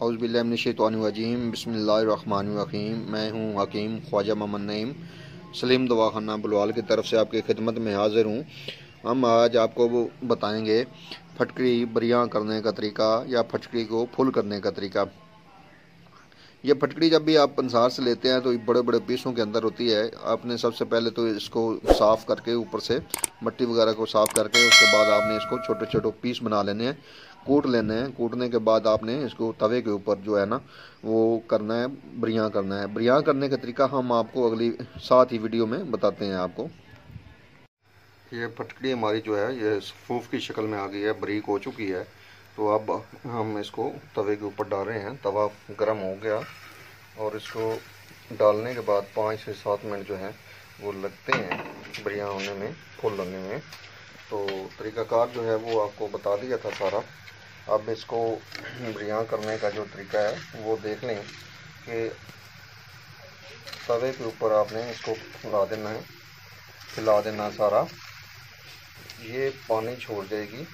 औज़ुबिल्लाहिमिनश्शैतानिर्रजीम बिस्मिल्लाहिर्रहमानिर्रहीम। मैं हूँ हकीम ख्वाजा मोहम्मद नईम सलीम दवाखाना बुलवाल की तरफ से आपकी खिदमत में हाज़िर हूँ। हम आज आपको वो बताएंगे फटकरी बरियाँ करने का तरीका या फटकरी को फुल करने का तरीका। ये फटकड़ी जब भी आप पंसार से लेते हैं तो बड़े बड़े पीसों के अंदर होती है। आपने सबसे पहले तो इसको साफ़ करके ऊपर से मिट्टी वगैरह को साफ़ करके उसके बाद आपने इसको छोटे छोटे पीस बना लेने हैं, कूट लेने हैं। कूटने के बाद आपने इसको तवे के ऊपर जो है ना वो करना है, बरियाँ करना है। बरियाँ करने का तरीका हम आपको अगली साथ ही वीडियो में बताते हैं आपको। ये फटकड़ी हमारी जो है ये सफ़ूफ की शक्ल में आ गई है, बारीक हो चुकी है। तो अब हम इसको तवे के ऊपर डाल रहे हैं। तवा गर्म हो गया और इसको डालने के बाद 5 से 7 मिनट जो है वो लगते हैं बरियाँ होने में, फुल होने में। तो तरीक़ाकार जो है वो आपको बता दिया था सारा। अब इसको बरियाँ करने का जो तरीका है वो देख लें कि तवे के ऊपर आपने इसको फैला देना है, फैला देना सारा। ये पानी छोड़ जाएगी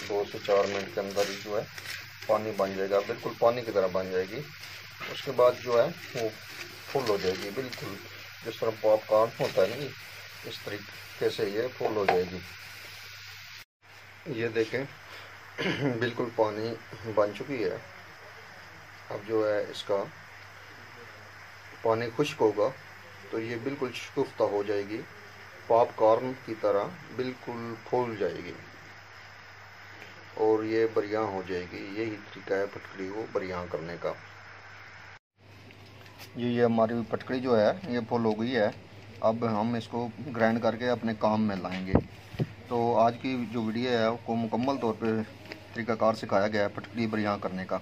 2 से 4 मिनट के अंदर ही जो है पानी बन जाएगा, बिल्कुल पानी की तरह बन जाएगी। उसके बाद जो है वो फुल हो जाएगी, बिल्कुल जिस तरह पॉपकॉर्न होता है ना, इस तरीके से ये फुल हो जाएगी। ये देखें बिल्कुल पानी बन चुकी है। अब जो है इसका पानी खुश्क होगा तो ये बिल्कुल शुफ्ता हो जाएगी, पॉपकॉर्न की तरह बिल्कुल फूल जाएगी और ये बरियाँ हो जाएगी। यही तरीका है फटकड़ी को बरियाँ करने का। ये हमारी फटकड़ी जो है ये फुल हो गई है। अब हम इसको ग्राइंड करके अपने काम में लाएंगे। तो आज की जो वीडियो है आपको मुकम्मल तौर पे तरीक़ाकार सिखाया गया है फटकड़ी बरियाँ करने का।